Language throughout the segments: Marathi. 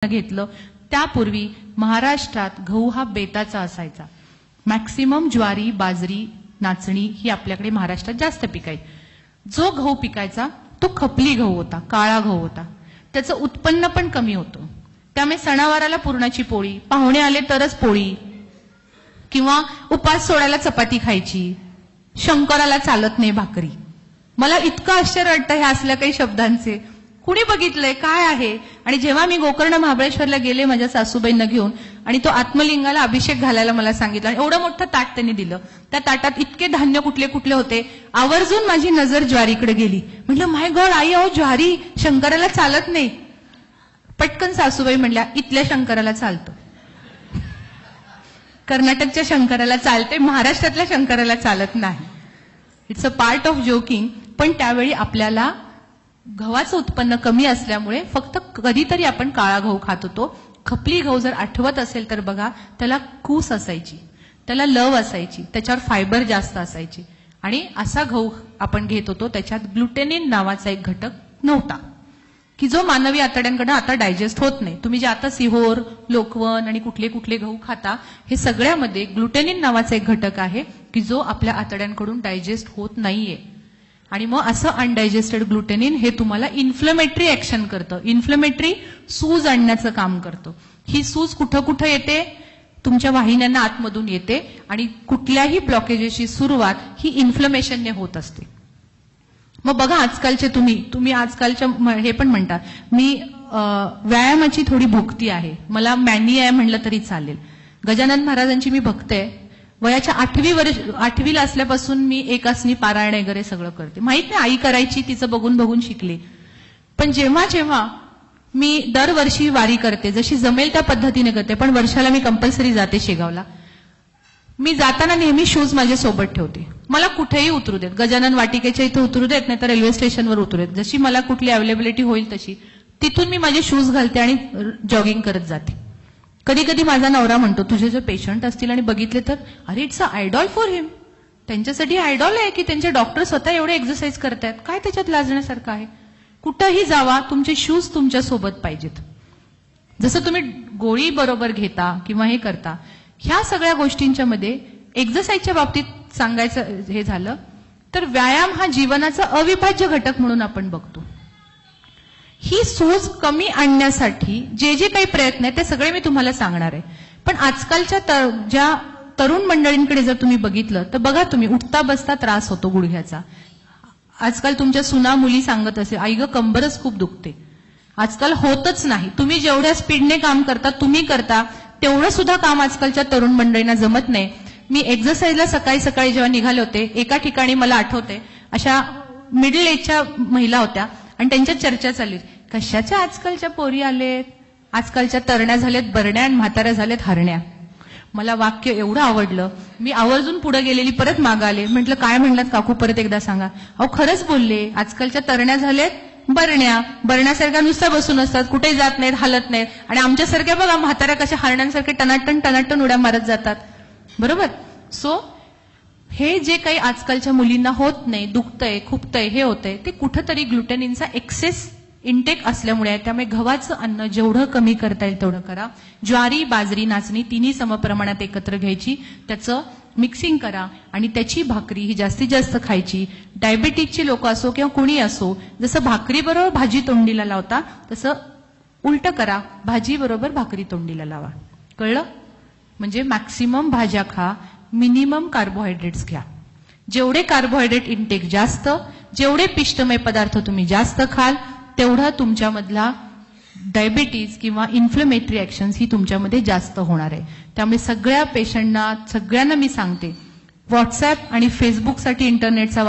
घेतलं त्यापूर्वी महाराष्ट्रात गहू हा बेताचा असायचा. मॅक्सिमम ज्वारी, बाजरी, नाचणी ही आपल्याकडे महाराष्ट्रात जास्त पिकायची. जो गहू पिकायचा तो खपली गहू होता, काळा गहू होता. त्याचं उत्पन्न पण कमी होतं. त्यामुळे सणावाराला पुरणाची पोळी, पाहुणे आले तरच पोळी, किंवा उपास सोडायला चपाती खायची. शंकराला चालत नाही भाकरी. मला इतकं आश्चर्य वाटतं ह्या असल्या काही शब्दांचे. कुणी बघितलंय काय आहे? आणि जेव्हा मी गोकर्ण महाबळेश्वरला गेले माझ्या सासूबाईंना घेऊन, आणि तो आत्मलिंगाला अभिषेक घालायला मला सांगितलं, आणि एवढं मोठं ताट त्यांनी दिलं. त्या ताटात इतके धान्य कुठले कुठले होते. आवर्जून माझी नजर ज्वारीकडे गेली. म्हटलं माय गॉड आई, अहो ज्वारी शंकराला चालत नाही. पटकन सासूबाई म्हणल्या, इथल्या शंकराला चालतं, कर्नाटकच्या शंकराला चालते, महाराष्ट्रातल्या शंकराला चालत नाही. It's a part of joking. पण त्यावेळी आपल्याला गव्हाचं उत्पन्न कमी असल्यामुळे फक्त कधीतरी आपण काळा गहू खात होतो. खपली गहू जर आठवत असेल तर बघा, त्याला कूस असायची, त्याला लव असायची, त्याच्यावर फायबर जास्त असायची. आणि असा गहू आपण घेत होतो. त्याच्यात ग्लुटेनिन नावाचा एक घटक नव्हता, की जो मानवी आतड्यांकडे आता डायजेस्ट होत नाही. तुम्ही जे आता सिहोर, लोकवन आणि कुठले कुठले गहू खाता, हे सगळ्यामध्ये ग्लुटेनिन नावाचा एक घटक आहे की जो आपल्या आतड्यांकडून डायजेस्ट होत नाहीये. आणि मग असं अनडायजेस्टेड ग्लुटेनिन हे तुम्हाला इन्फ्लमेटरी ऍक्शन करतं, इन्फ्लमेटरी सूज आणण्याचं काम करतं. ही सूज कुठं कुठं येते? तुमच्या वाहिन्यांना आतमधून येते. आणि कुठल्याही ब्लॉकेजेसची सुरुवात ही इन्फ्लमेशनने होत असते. मग बघा आजकालचे तुम्ही आजकालच्या हे पण म्हणतात, मी व्यायामाची थोडी भुकती आहे, मला मॅनी आहे म्हणलं तरी चालेल. गजानन महाराजांची मी भक्त आहे. वयाच्या 8वीला असल्यापासून मी एकासनी पारायण वगैरे सगळं करते. माहित नाही, आई करायची, तिचं बघून बघून शिकले. पण जेव्हा जेव्हा मी दरवर्षी वारी करते, जशी जमेल त्या पद्धतीने करते, पण वर्षाला मी कंपल्सरी जाते शेगावला. मी जाताना नेहमी शूज माझ्या सोबत ठेवते. मला कुठेही उतरू देत, गजानन वाटिकेच्या इथे उतरू देत, नाही तर रेल्वे स्टेशनवर उतरू देत, जशी मला कुठली अवेलेबिलिटी होईल तशी तिथून मी माझे शूज घालते आणि जॉगिंग करत जाते. कधी कधी माझा नवरा म्हणतो, तुझे जर पेशंट असतील आणि बघितले तर, अरे इट्स अ आयडॉल फॉर हिम. त्यांच्यासाठी आयडॉल आहे की त्यांचे डॉक्टर स्वतः एवढे एक्सरसाइज करतायत, काय त्याच्यात लाजण्यासारखं आहे? कुठंही जावा, तुमचे शूज तुमच्या सोबत पाहिजेत. जसं तुम्ही गोळी बरोबर घेता किंवा हे करता, ह्या सगळ्या गोष्टींच्या मध्ये एक्सरसाइजच्या बाबतीत सांगायचं हे झालं तर व्यायाम हा जीवनाचा अविभाज्य घटक म्हणून आपण बघतो. ही सूज कमी आणण्यासाठी जे जे काही प्रयत्न आहेत ते सगळे मी तुम्हाला सांगणार आहे. पण आजकालच्या ज्या तरुण मंडळींकडे जर तुम्ही बघितलं तर बघा, तुम्ही उठता बसता त्रास होतो गुडघ्याचा. आजकाल तुमच्या सुना मुली सांगत असेल, आई ग कंबरच खूप दुखते. आजकाल होतच नाही. तुम्ही जेवढ्या स्पीडने काम करता, तुम्ही करता तेवढं सुद्धा काम आजकालच्या तरुण मंडळींना जमत नाही. मी एक्सरसाइजला सकाळी सकाळी जेव्हा निघाले होते, एका ठिकाणी मला आठवते अशा मिडल एजच्या महिला होत्या आणि त्यांच्या चर्चा चालली, कशाच्या आजकालच्या पोरी आलेत, आजकालच्या तरण्या झालेत बरण्या आणि म्हाताऱ्या झालेत हरण्या. मला वाक्य एवढं आवडलं, मी आवर्जून पुढे गेलेली, परत मागे आले, म्हटलं काय म्हणलात काकू, परत एकदा सांगा. अहो खरंच बोलले, आजकालच्या तरण्या झालेत बरण्यासारख्या नुसत्या बसून असतात, कुठे जात नाहीत, हलत नाहीत. आणि आमच्यासारख्या बघा म्हाताऱ्या कशा हरण्यांसारखे टनाटन उड्या मारत जातात. बरोबर. सो हे जे काही आजकालच्या मुलींना होत नाही, दुखतंय, खुपतंय, हे होतंय, ते कुठंतरी ग्लुटेनिनचा एक्सेस इंटेक असल्यामुळे आहे. त्यामुळे गव्हाचं अन्न जेवढं कमी करता येईल तेवढं करा. ज्वारी, बाजरी, नाचणी तिन्ही समप्रमाणात एकत्र घ्यायची, त्याचं मिक्सिंग करा आणि त्याची भाकरी ही जास्तीत जास्त खायची. डायबेटिकचे लोक असो किंवा कुणी असो, जसं भाकरी बरोबर भाजी तोंडीला लावता तसं उलट करा, भाजी बरोबर भाकरी तोंडीला लावा. कळलं? म्हणजे मॅक्सिमम भाज्या खा, मिनिमम कार्बोहायड्रेट्स घ्या. जेवढे कार्बोहायड्रेट इंटेक जास्त, जेवढे पिष्टमय पदार्थ तुम्ही जास्त खाल, तेवढा तुमच्यामधला डायबिटीज किंवा इन्फ्लमेटरी ऍक्शन्स ही तुमच्यामध्ये जास्त होणार आहे. त्यामुळे सगळ्या पेशंटना, सगळ्यांना मी सांगते, व्हॉट्सअप आणि फेसबुकसाठी इंटरनेटचा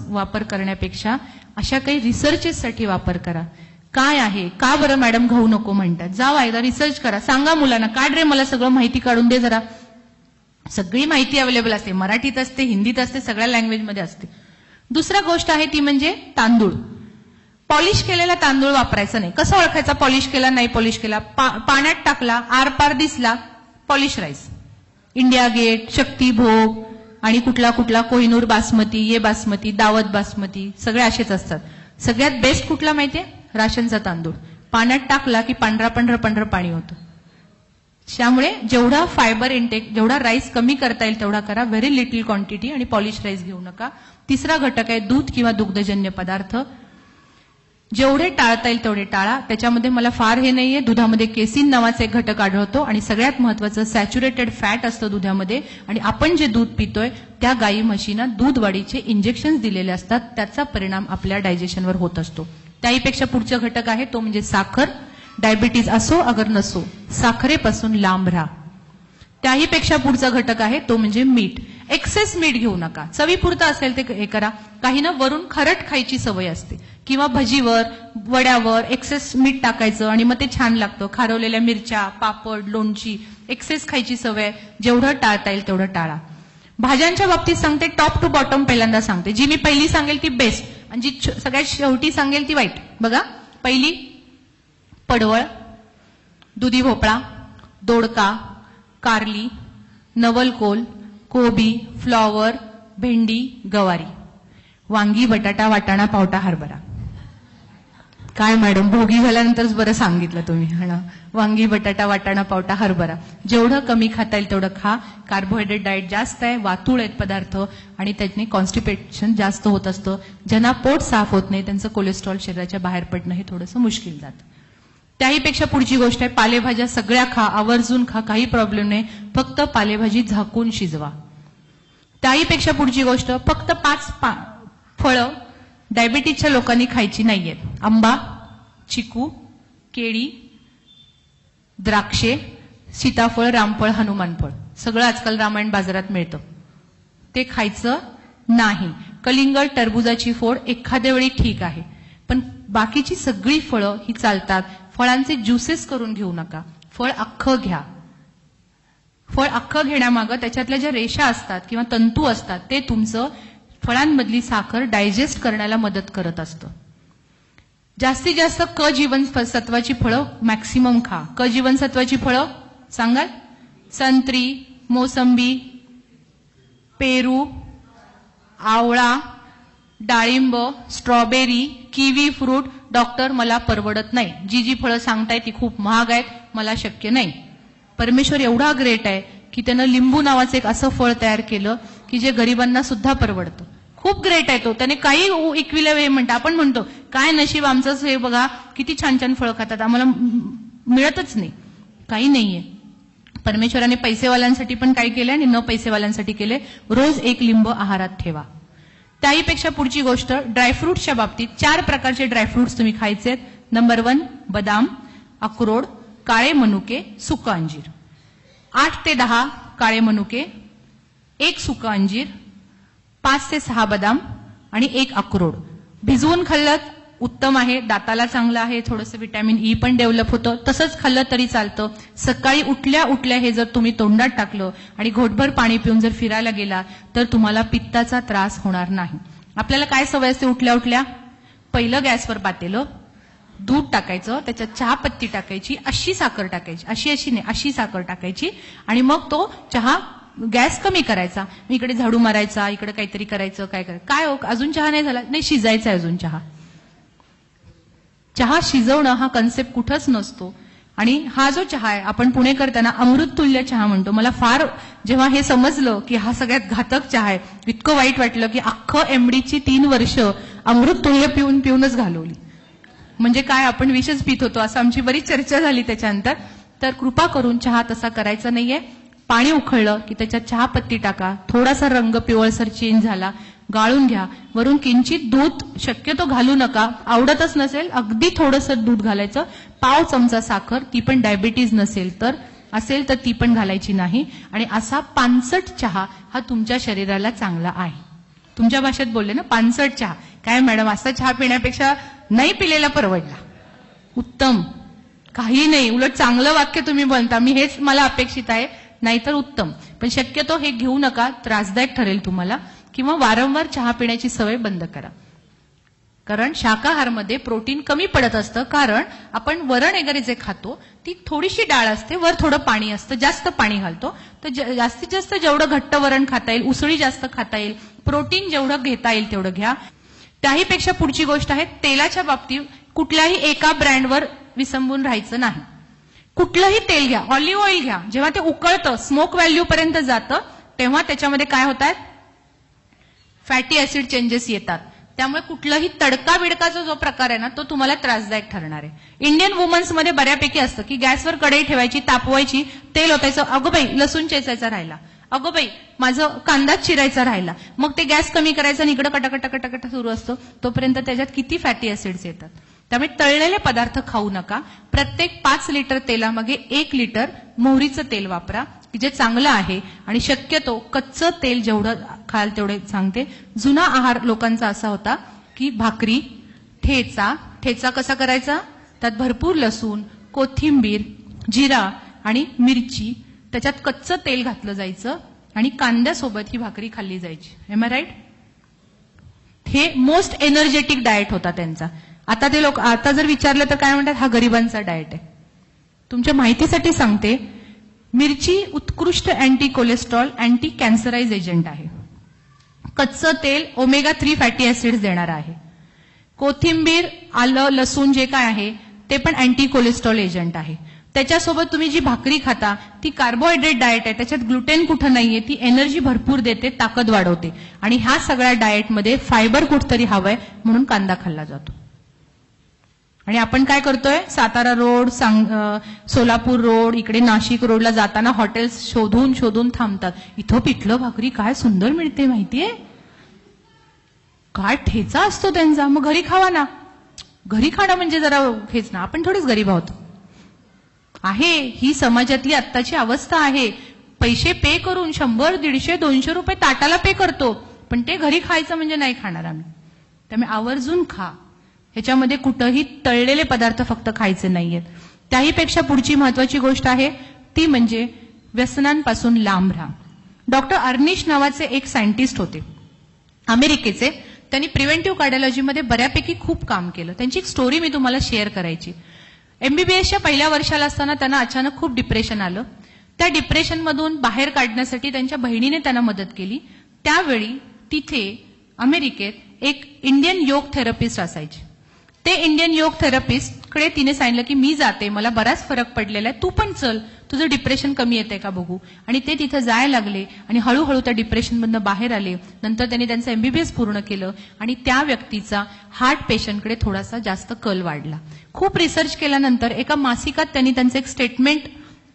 वापर करण्यापेक्षा अशा काही रिसर्चेससाठी वापर करा. काय आहे, का बरं मॅडम गहू नको म्हणतात, जावा एकदा रिसर्च करा, सांगा मुलांना, काढ रे मला सगळं माहिती काढून दे जरा. सगळी माहिती अवेलेबल असते, मराठीत असते, हिंदीत असते, सगळ्या लँग्वेजमध्ये असते. दुसरा गोष्ट आहे ती म्हणजे तांदूळ. पॉलिश केलेला तांदूळ वापरायचा नाही. कसं ओळखायचा पॉलिश केला नाही पॉलिश केला? पाण्यात टाकला, आरपार दिसला, पॉलिश राईस. इंडिया गेट, शक्ती भोग आणि कुठला कुठला कोहिनूर बासमती, ये बासमती, दावत बासमती, सगळे असेच असतात. सगळ्यात बेस्ट कुठला माहितीये? राशनचा तांदूळ. पाण्यात टाकला की पांढरा पांढरं पाणी होतं. त्यामुळे जेवढा फायबर इंटेक, जेवढा राईस कमी करता येईल तेवढा करा. व्हेरी लिटिल क्वांटिटी आणि पॉलिश राईस घेऊ नका. तिसरा घटक आहे दूध किंवा दुग्धजन्य पदार्थ. जेवढे टाळता येईल तेवढे टाळा. त्याच्यामध्ये मला फार हे नाहीये, दुधामध्ये केसिन नावाचा एक घटक आढळतो आणि सगळ्यात महत्वाचं सॅच्युरेटेड फॅट असतं दुधामध्ये. आणि आपण जे दूध पितोय त्या गायी म्हशींना दूध वाढीचे इंजेक्शन दिलेले असतात, त्याचा परिणाम आपल्या डायजेशनवर होत असतो. त्याहीपेक्षा पुढचा घटक आहे तो म्हणजे साखर. डायबिटीज असो अगर नसो, साखरेपासून लांब राहा. त्याहीपेक्षा पुढचा घटक आहे तो म्हणजे मीठ. एक्सेस मीठ घेऊ नका. चवीपुरतं असेल ते हे करा. काही ना वरून खारट खायची सवय असते किंवा भजीवर वड्यावर एक्सेस मीठ टाकायचं आणि मग ते छान लागतं. खारवलेल्या मिरच्या, पापड, लोणची, एक्सेस खायची सवय. जेवढं टाळता येईल तेवढं टाळा. भाज्यांच्या बाबतीत सांगते, टॉप टू बॉटम पहिल्यांदा सांगते. जी मी पहिली सांगेल ती बेस्ट आणि जी सगळ्यात शेवटी सांगेल ती वाईट. बघा, पहिली पडवळ, दुधी भोपळा, दोडका, कारली, नवलकोल, कोबी, फ्लॉवर, भेंडी, गवारी, वांगी, बटाटा, वाटाणा, पावटा, हरभरा. काय मॅडम, भोगी झाल्यानंतरच बरं सांगितलं तुम्ही. वांगी, बटाटा, वाटाणा, पावटा, हरभरा. जेवढं कमी खाता येईल तेवढं खा. कार्बोहायड्रेट डाएट जास्त आहे, वातूळ आहेत पदार्थ आणि त्याने कॉन्स्टिपेशन जास्त होत असतं. ज्यांना पोट साफ होत नाही त्यांचं कोलेस्ट्रॉल शरीराच्या बाहेर पडणं हे थोडंसं मुश्किल जातं. त्याहीपेक्षा पुढची गोष्ट आहे पालेभाज्या सगळ्या खा, आवर्जून खा, काही प्रॉब्लेम नाही. फक्त पालेभाजी झाकून शिजवा. त्याहीपेक्षा पुढची गोष्ट, फक्त 5 फळं डायबिटीजच्या लोकांनी खायची नाहीयेत. आंबा, चिकू, केळी, द्राक्षे, सीताफळ, रामफळ, हनुमानफळ, सगळं आजकाल रामायण बाजारात मिळतं. ते खायचं नाही. कलिंगड, टरबुजाची फोड एखाद्या वेळी ठीक आहे, पण बाकीची सगळी फळं ही चालतात. फळांचे ज्युसेस करून घेऊ नका. फळ अख्खं घ्या. फळ अख्खं घेण्यामागं त्याच्यातल्या ज्या रेषा असतात किंवा तंतू असतात ते तुमचं फळांमधली साखर डायजेस्ट करण्याला मदत करत असतं. जास्तीत जास्त क जीवनसत्वाची फळं मॅक्सिमम खा. क जीवनसत्वाची फळं सांगाल? संत्री, मोसंबी, पेरू, आवळा, डाळिंब, स्ट्रॉबेरी, किवी फ्रूट. डॉक्टर, मला परवडत नाही. जी फळं सांगताय ती खूप महाग आहेत, मला शक्य नाही. परमेश्वर एवढा ग्रेट आहे की त्यानं लिंबू नावाचं एक असं फळ तयार केलं की जे गरिबांना सुद्धा परवडतं. खूप ग्रेट आहे तो. त्याने काही इकविल्या वेळी म्हणतं, आपण म्हणतो काय नशीब आमचंच हे बघा, किती छान छान फळं खातात, आम्हाला मिळतच नाही. काही नाहीये. परमेश्वराने पैसेवाल्यांसाठी पण काय केले आणि न पैसेवाल्यांसाठी केले. रोज एक लिंब आहारात ठेवा. त्याहीपेक्षा पुढची गोष्ट, ड्रायफ्रुट्सच्या बाबतीत 4 प्रकारचे ड्रायफ्रुट्स तुम्ही खायचेत. नंबर 1 बदाम, अक्रोड, काळे मनुके, सुकं अंजीर. 8 ते 10 काळे मनुके, 1 सुकं अंजीर, 5 ते 6 बदाम आणि 1 अक्रोड. भिजवून खाल्लं उत्तम आहे, दाताला चांगलं आहे, थोडंसं व्हिटॅमिन ई पण डेव्हलप होतं. तसंच खाल्लं तरी चालतं. सकाळी उठल्या उठल्या हे जर तुम्ही तोंडात टाकलं आणि घोटभर पाणी पिऊन जर फिरायला गेला तर तुम्हाला पित्ताचा त्रास होणार नाही. आपल्याला काय सवय असते उठल्या उठल्या? पहिलं गॅसवर पातेलं, दूध टाकायचं, त्याच्यात चहा पत्ती टाकायची, अशी साखर टाकायची, अशी नाही, अशी साखर टाकायची आणि मग तो चहा गॅस कमी करायचा. इकडे झाडू मारायचा, इकडे काहीतरी करायचं. काय हो अजून चहा नाही झाला? नाही, शिजायचा अजून चहा. चहा शिजवणं हा कन्सेप्ट कुठंच नसतो. आणि हा जो चहा आहे आपण पुणेकर त्यांना अमृततुल्य चहा म्हणतो. मला फार जेव्हा हे समजलं की हा सगळ्यात घातक चहा आहे, इतकं वाईट वाटलं की अख्खं एमडीची 3 वर्ष अमृततुल्य पिऊन पिऊनच घालवली. म्हणजे काय, आपण विषच पित होतो असं आमची बरीच चर्चा झाली त्याच्यानंतर. तर कृपा करून चहा तसा करायचा नाहीये. पाणी उकळलं की त्याच्यात चहा पत्ती टाका, थोडासा रंग पिवळसर चेंज झाला, गाळून घ्या. वरून किंचित दूध शक्यतो घालू नका. आवडतच नसेल अगदी थोडंसं दूध घालायचं. पाव चमचा साखर, ती पण डायबिटीज नसेल तर, असेल तर ती पण घालायची नाही. आणि असा पानसट चहा हा तुमच्या शरीराला चांगला आहे. तुमच्या भाषेत बोलले ना, पानसट चहा. काय मॅडम, असा चहा पिण्यापेक्षा नाही पिलेला परवडला. उत्तम, काही नाही, उलट चांगलं वाक्य तुम्ही बोलता. मी हेच मला अपेक्षित आहे, नाहीतर उत्तम. पण शक्यतो हे घेऊ नका, त्रासदायक ठरेल तुम्हाला. किंवा वारंवार चहा पिण्याची सवय बंद करा. कारण शाकाहारमध्ये प्रोटीन कमी पडत असतं. कारण आपण वरण वगैरे जे खातो ती थोडीशी डाळ असते, वर थोडं पाणी असतं, जास्त पाणी घालतो. तर जास्तीत जास्त जेवढं घट्ट वरण खाता येईल, उसळी जास्त खाता येईल, प्रोटीन जेवढं घेता येईल तेवढं घ्या. त्याहीपेक्षा पुढची गोष्ट आहे तेलाच्या बाबतीत कुठल्याही एका ब्रँडवर विसंबून राहायचं नाही. कुठलंही तेल घ्या, ऑलिव्ह ऑइल घ्या, जेव्हा ते उकळतं, स्मोक व्हॅल्यू पर्यंत जातं, तेव्हा त्याच्यामध्ये काय होतात, फॅटी ऍसिड चेंजेस येतात. त्यामुळे कुठलंही तडका बिडकाचा जो प्रकार आहे ना, तो तुम्हाला त्रासदायक ठरणार आहे. इंडियन वुमन्स मध्ये बऱ्यापैकी असतं की गॅसवर कढई ठेवायची, तापवायची, तेल ओतायचं, अगो बाई लसूण चेचायचा राहिला, अगो बाई माझं कांदा चिरायचा राहिला, मग ते गॅस कमी करायचं आणि इकडे कटाकटाकटाकटा सुरू असतो, तोपर्यंत त्याच्यात किती फॅटी ऍसिड्स येतात. त्यामुळे तळलेले पदार्थ खाऊ नका. प्रत्येक 5 लिटर तेलामागे 1 लिटर मोहरीचं तेल वापरा, की जे चांगलं आहे. आणि शक्यतो कच्चं तेल जेवढं खाल तेवढे सांगते. जुना आहार लोकांचा असा होता की भाकरी, ठेचा कसा करायचा, त्यात भरपूर लसूण, कोथिंबीर, जिरा आणि मिरची, त्याच्यात कच्चं तेल घातलं जायचं आणि कांद्यासोबत ही भाकरी खाल्ली जायची. Am I right? हे मोस्ट एनर्जेटिक डाएट होता त्यांचा. आता ते लोक आता जर विचारलं तर काय म्हणतात, हा गरिबांचा डाएट आहे. तुमच्या माहितीसाठी सांगते, मिरची उत्कृष्ट अँटी कोलेस्ट्रॉल, अँटी कॅन्सराइज एजंट आहे. कच्चं तेल ओमेगा 3 फॅटी ऍसिड्स देणार आहे. कोथिंबीर, आलं, लसूण जे काय आहे ते पण अँटी कोलेस्ट्रॉल एजंट आहे. त्याच्यासोबत तुम्ही जी भाकरी खाता ती कार्बोहायड्रेट डाएट आहे, त्याच्यात ग्लुटेन कुठं नाहीये, ती एनर्जी भरपूर देते, ताकद वाढवते. आणि ह्या सगळ्या डाएटमध्ये फायबर कुठतरी हवंय म्हणून कांदा खाल्ला जातो. आणि आपण काय करतोय, सातारा रोड, सोलापूर रोड, इकडे नाशिक रोडला जाताना हॉटेल्स शोधून शोधून थांबतात. इथं पिठलं भाकरी काय सुंदर मिळते माहितीये, काय ठेचा असतो त्यांचा, मग घरी खावा ना. घरी खाणं म्हणजे जरा हेच ना, आपण थोडेच गरीब आहोत. आहे ही समाजातली आत्ताची अवस्था आहे. पैसे पे करून 100, 150, 200 रुपये ताटाला पे करतो, पण ते घरी खायचं म्हणजे नाही खाणार आम्ही. त्यामुळे आवर्जून खा. ह्याच्यामध्ये कुठंही तळलेले पदार्थ फक्त खायचे नाहीयेत. त्याहीपेक्षा पुढची महत्वाची गोष्ट आहे ती म्हणजे व्यसनांपासून लांब राहा. डॉक्टर अर्निश नावाचे एक सायंटिस्ट होते अमेरिकेचे. त्यांनी प्रिव्हेंटिव्ह कार्डिओलॉजीमध्ये बऱ्यापैकी खूप काम केलं. त्यांची एक स्टोरी मी तुम्हाला शेअर करायची. MBBSच्या पहिल्या वर्षाला असताना त्यांना अचानक खूप डिप्रेशन आलं. त्या डिप्रेशनमधून बाहेर काढण्यासाठी त्यांच्या बहिणीने त्यांना मदत केली. त्यावेळी तिथे अमेरिकेत एक इंडियन योग थेरपिस्ट असायचे. ते इंडियन योग थेरपिस्टकडे तिने सांगितलं की मी जाते, मला बराच फरक पडलेला आहे, तू पण चल, तुझं डिप्रेशन कमी येतंय का बघू. आणि ते तिथं जायला लागले आणि हळूहळू त्या डिप्रेशनमधनं बाहेर आले. नंतर त्यांनी त्यांचं MBBS पूर्ण केलं आणि त्या व्यक्तीचा हार्ट पेशंटकडे थोडासा जास्त कल वाढला. खूप रिसर्च केल्यानंतर एका मासिकात त्यांनी त्यांचं एक स्टेटमेंट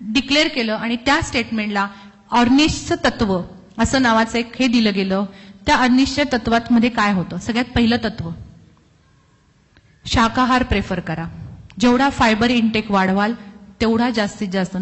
डिक्लेअर केलं आणि त्या स्टेटमेंटला ऑर्निशचं तत्व असं नावाचं एक हे दिलं गेलं. त्या ऑर्निशच्या तत्वामध्ये काय होतं, सगळ्यात पहिलं तत्व, शाकाहार प्रेफर करा. जेवढा फायबर इनटेक वाढवाल तेवढा जास्तीत जास्त